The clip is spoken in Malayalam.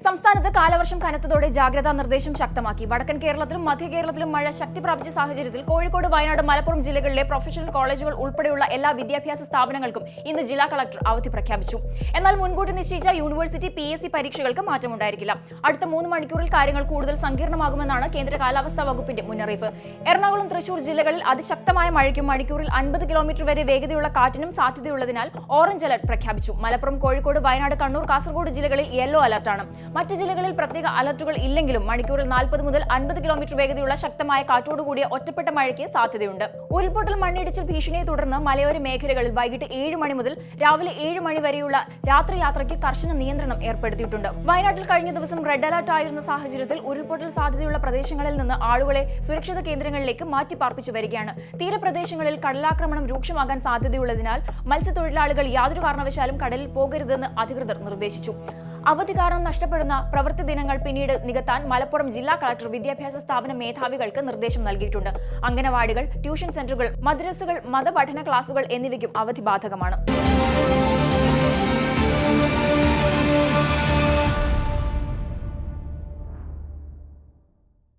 സംസ്ഥാനത്ത് കാലവർഷം കനത്തതോടെ ജാഗ്രതാ നിർദ്ദേശം ശക്തമാക്കി. വടക്കൻ കേരളത്തിലും മധ്യ കേരളത്തിലും മഴ ശക്തി പ്രാപിച്ച സാഹചര്യത്തിൽ കോഴിക്കോട്, വയനാട്, മലപ്പുറം ജില്ലകളിലെ പ്രൊഫഷണൽ കോളേജുകൾ ഉൾപ്പെടെയുള്ള എല്ലാ വിദ്യാഭ്യാസ സ്ഥാപനങ്ങൾക്കും ഇന്ന് ജില്ലാ കളക്ടർ അവധി പ്രഖ്യാപിച്ചു. എന്നാൽ മുൻകൂട്ടി നിശ്ചയിച്ച യൂണിവേഴ്സിറ്റി PSC പരീക്ഷകൾക്ക് മാറ്റമുണ്ടായിരിക്കില്ല. അടുത്ത 3 മണിക്കൂറിൽ കാര്യങ്ങൾ കൂടുതൽ സങ്കീർണമാകുമെന്നാണ് കേന്ദ്ര കാലാവസ്ഥാ വകുപ്പിന്റെ മുന്നറിയിപ്പ്. എറണാകുളം, തൃശൂർ ജില്ലകളിൽ അതിശക്തമായ മഴയ്ക്കും മണിക്കൂറിൽ 50 കിലോമീറ്റർ വരെ വേഗതയുള്ള കാറ്റിനും സാധ്യതയുള്ളതിനാൽ ഓറഞ്ച് അലർട്ട് പ്രഖ്യാപിച്ചു. മലപ്പുറം, കോഴിക്കോട്, വയനാട്, കണ്ണൂർ, കാസർഗോഡ് ജില്ലകളിൽ യെല്ലോ അലർട്ടാണ്. മറ്റ് ജില്ലകളിൽ പ്രത്യേക അലർട്ടുകൾ ഇല്ലെങ്കിലും മണിക്കൂറിൽ 40 മുതൽ 50 കിലോമീറ്റർ വേഗതയുള്ള ശക്തമായ കാറ്റോടുകൂടിയ ഒറ്റപ്പെട്ട മഴയ്ക്ക് സാധ്യതയുണ്ട്. ഉരുൾപൊട്ടൽ, മണ്ണിടിച്ചിൽ ഭീഷണിയെ തുടർന്ന് മലയോര മേഖലകളിൽ വൈകിട്ട് 7 മണി മുതൽ രാവിലെ 7 മണി വരെയുള്ള രാത്രി യാത്രയ്ക്ക് കർശന നിയന്ത്രണം ഏർപ്പെടുത്തിയിട്ടുണ്ട്. വയനാട്ടിൽ കഴിഞ്ഞ ദിവസം റെഡ് അലർട്ട് ആയിരുന്ന സാഹചര്യത്തിൽ ഉരുൾപൊട്ടൽ സാധ്യതയുള്ള പ്രദേശങ്ങളിൽ നിന്ന് ആളുകളെ സുരക്ഷിത കേന്ദ്രങ്ങളിലേക്ക് മാറ്റിപ്പാർപ്പിച്ചു വരികയാണ്. തീരപ്രദേശങ്ങളിൽ കടലാക്രമണം രൂക്ഷമാകാൻ സാധ്യതയുള്ളതിനാൽ മത്സ്യത്തൊഴിലാളികൾ യാതൊരു കാരണവശാലും കടലിൽ പോകരുതെന്ന് അധികൃതർ നിർദ്ദേശിച്ചു. അവധി കാരണം നഷ്ടപ്പെടുന്ന പ്രവൃത്തി ദിനങ്ങൾ പിന്നീട് നികത്താൻ മലപ്പുറം ജില്ലാ കളക്ടർ വിദ്യാഭ്യാസ സ്ഥാപന മേധാവികൾക്ക് നിർദ്ദേശം നൽകിയിട്ടുണ്ട്. അംഗനവാടികൾ, ട്യൂഷൻ സെന്ററുകൾ, മദ്രസകൾ, മതപഠന ക്ലാസുകൾ എന്നിവയ്ക്കും അവധി ബാധകമാണ്.